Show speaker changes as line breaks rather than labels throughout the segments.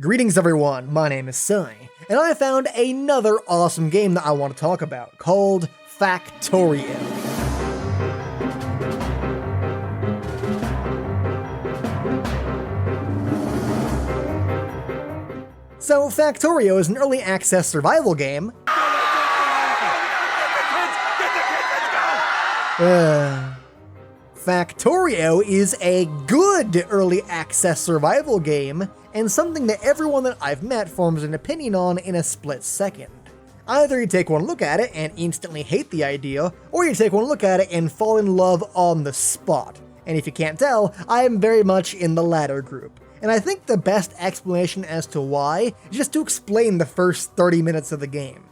Greetings everyone, my name is Sai, and I found another awesome game that I want to talk about, called Factorio. So Factorio is an early access survival game. Factorio is a good early access survival game, and something that everyone that I've met forms an opinion on in a split second. Either you take one look at it and instantly hate the idea, or you take one look at it and fall in love on the spot. And if you can't tell, I am very much in the latter group. And I think the best explanation as to why is just to explain the first 30 minutes of the game.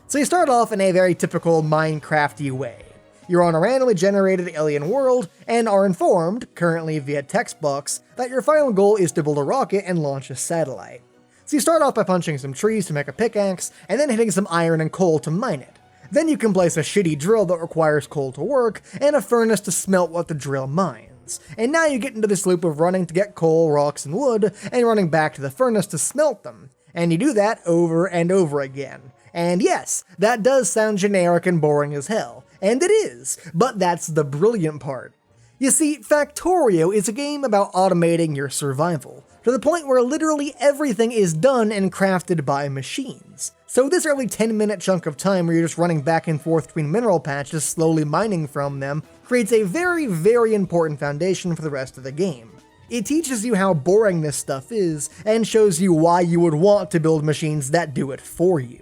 So you start off in a very typical Minecraft-y way. You're on a randomly generated alien world, and are informed, currently via text box, that your final goal is to build a rocket and launch a satellite. So you start off by punching some trees to make a pickaxe, and then hitting some iron and coal to mine it. Then you can place a shitty drill that requires coal to work, and a furnace to smelt what the drill mines. And now you get into this loop of running to get coal, rocks, and wood, and running back to the furnace to smelt them. And you do that over and over again. And yes, that does sound generic and boring as hell. And it is, but that's the brilliant part. You see, Factorio is a game about automating your survival, to the point where literally everything is done and crafted by machines. So this early 10-minute chunk of time where you're just running back and forth between mineral patches, slowly mining from them, creates a very, very important foundation for the rest of the game. It teaches you how boring this stuff is, and shows you why you would want to build machines that do it for you.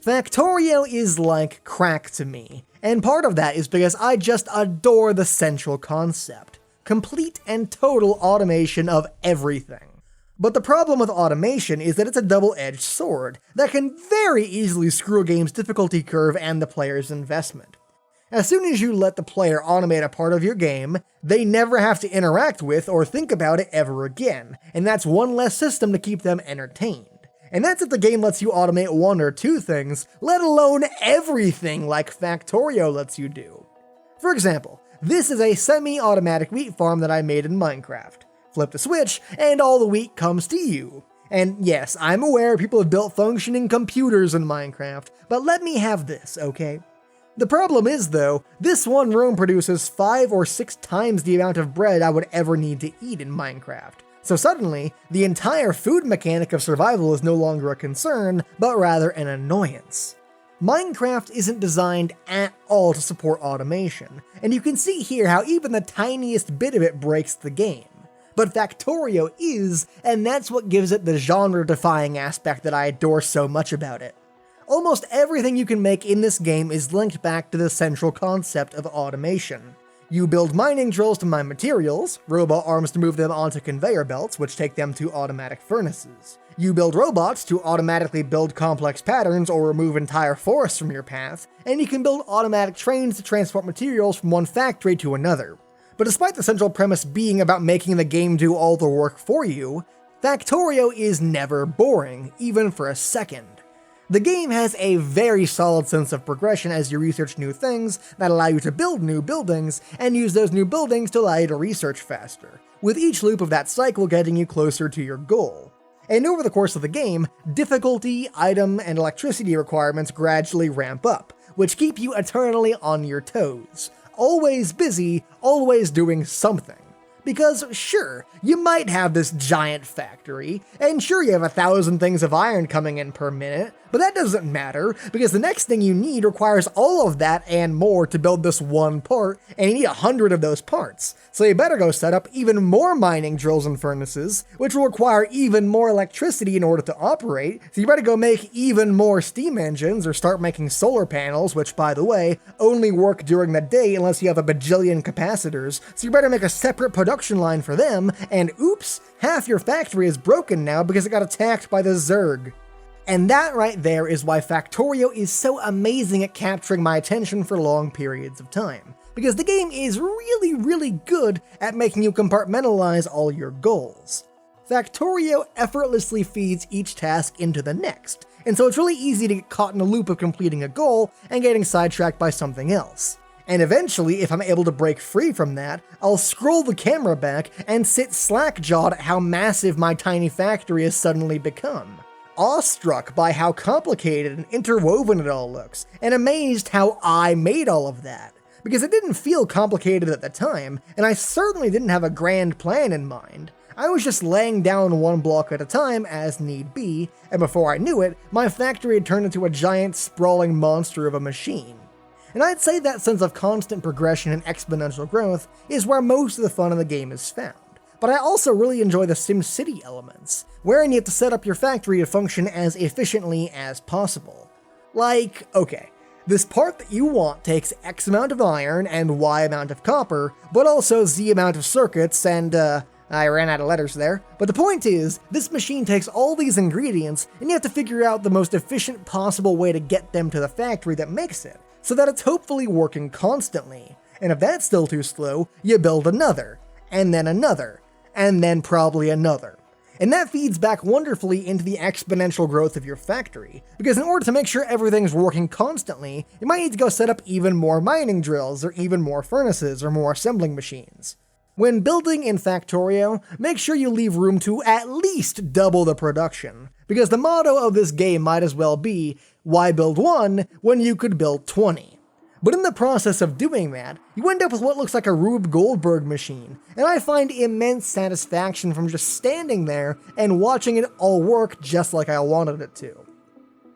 Factorio is like crack to me, and part of that is because I just adore the central concept. Complete and total automation of everything. But the problem with automation is that it's a double-edged sword that can very easily screw a game's difficulty curve and the player's investment. As soon as you let the player automate a part of your game, they never have to interact with or think about it ever again, and that's one less system to keep them entertained. And that's if the game lets you automate one or two things, let alone everything like Factorio lets you do. For example, this is a semi-automatic wheat farm that I made in Minecraft. Flip the switch, and all the wheat comes to you. And yes, I'm aware people have built functioning computers in Minecraft, but let me have this, okay? The problem is though, this one room produces 5 or 6 times the amount of bread I would ever need to eat in Minecraft. So suddenly, the entire food mechanic of survival is no longer a concern, but rather an annoyance. Minecraft isn't designed at all to support automation, and you can see here how even the tiniest bit of it breaks the game. But Factorio is, and that's what gives it the genre-defying aspect that I adore so much about it. Almost everything you can make in this game is linked back to the central concept of automation. You build mining drills to mine materials, robot arms to move them onto conveyor belts, which take them to automatic furnaces. You build robots to automatically build complex patterns or remove entire forests from your path, and you can build automatic trains to transport materials from one factory to another. But despite the central premise being about making the game do all the work for you, Factorio is never boring, even for a second. The game has a very solid sense of progression as you research new things that allow you to build new buildings, and use those new buildings to allow you to research faster, with each loop of that cycle getting you closer to your goal. And over the course of the game, difficulty, item, and electricity requirements gradually ramp up, which keep you eternally on your toes. Always busy, always doing something. Because sure, you might have this giant factory, and sure you have 1,000 things of iron coming in per minute, but that doesn't matter, because the next thing you need requires all of that and more to build this one part, and you need 100 of those parts. So you better go set up even more mining drills and furnaces, which will require even more electricity in order to operate, so you better go make even more steam engines, or start making solar panels, which by the way, only work during the day unless you have a bajillion capacitors, so you better make a separate production line for them, and oops, half your factory is broken now because it got attacked by the Zerg. And that right there is why Factorio is so amazing at capturing my attention for long periods of time. Because the game is really, really good at making you compartmentalize all your goals. Factorio effortlessly feeds each task into the next, and so it's really easy to get caught in a loop of completing a goal and getting sidetracked by something else. And eventually, if I'm able to break free from that, I'll scroll the camera back and sit slack-jawed at how massive my tiny factory has suddenly become. Awestruck by how complicated and interwoven it all looks, and amazed how I made all of that. Because it didn't feel complicated at the time, and I certainly didn't have a grand plan in mind. I was just laying down one block at a time as need be, and before I knew it, my factory had turned into a giant sprawling monster of a machine. And I'd say that sense of constant progression and exponential growth is where most of the fun of the game is found. But I also really enjoy the SimCity elements, wherein you have to set up your factory to function as efficiently as possible. Like, okay, this part that you want takes X amount of iron and Y amount of copper, but also Z amount of circuits and, I ran out of letters there. But the point is, this machine takes all these ingredients, and you have to figure out the most efficient possible way to get them to the factory that makes it, so that it's hopefully working constantly. And if that's still too slow, you build another, and then probably another. And that feeds back wonderfully into the exponential growth of your factory, because in order to make sure everything's working constantly, you might need to go set up even more mining drills, or even more furnaces, or more assembling machines. When building in Factorio, make sure you leave room to at least double the production, because the motto of this game might as well be, why build one when you could build 20? But in the process of doing that, you end up with what looks like a Rube Goldberg machine, and I find immense satisfaction from just standing there and watching it all work just like I wanted it to.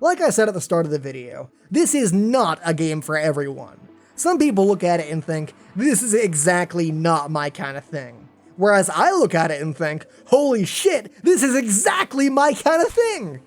Like I said at the start of the video, this is not a game for everyone. Some people look at it and think, this is exactly not my kind of thing. Whereas I look at it and think, holy shit, this is exactly my kind of thing!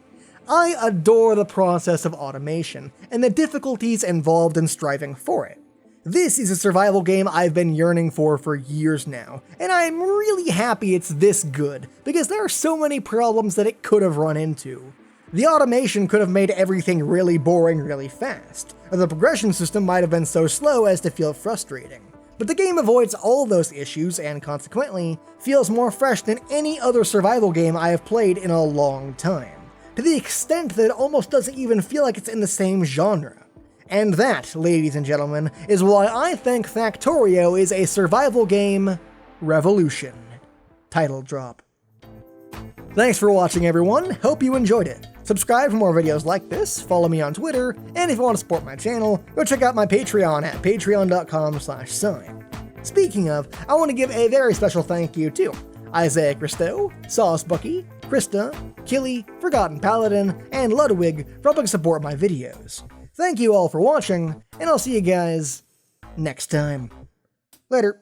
I adore the process of automation, and the difficulties involved in striving for it. This is a survival game I've been yearning for years now, and I'm really happy it's this good, because there are so many problems that it could have run into. The automation could have made everything really boring really fast, or the progression system might have been so slow as to feel frustrating. But the game avoids all those issues and consequently feels more fresh than any other survival game I have played in a long time, to the extent that it almost doesn't even feel like it's in the same genre. And that, ladies and gentlemen, is why I think Factorio is a survival game revolution. Title drop. Thanks for watching, everyone. Hope you enjoyed it. Subscribe for more videos like this, follow me on Twitter, and if you want to support my channel, go check out my Patreon at patreon.com/sign. Speaking of, I want to give a very special thank you to Isaiah Christo, Sauce Bucky, Krista, Killy, Forgotten Paladin, and Ludwig for helping support my videos. Thank you all for watching, and I'll see you guys next time. Later.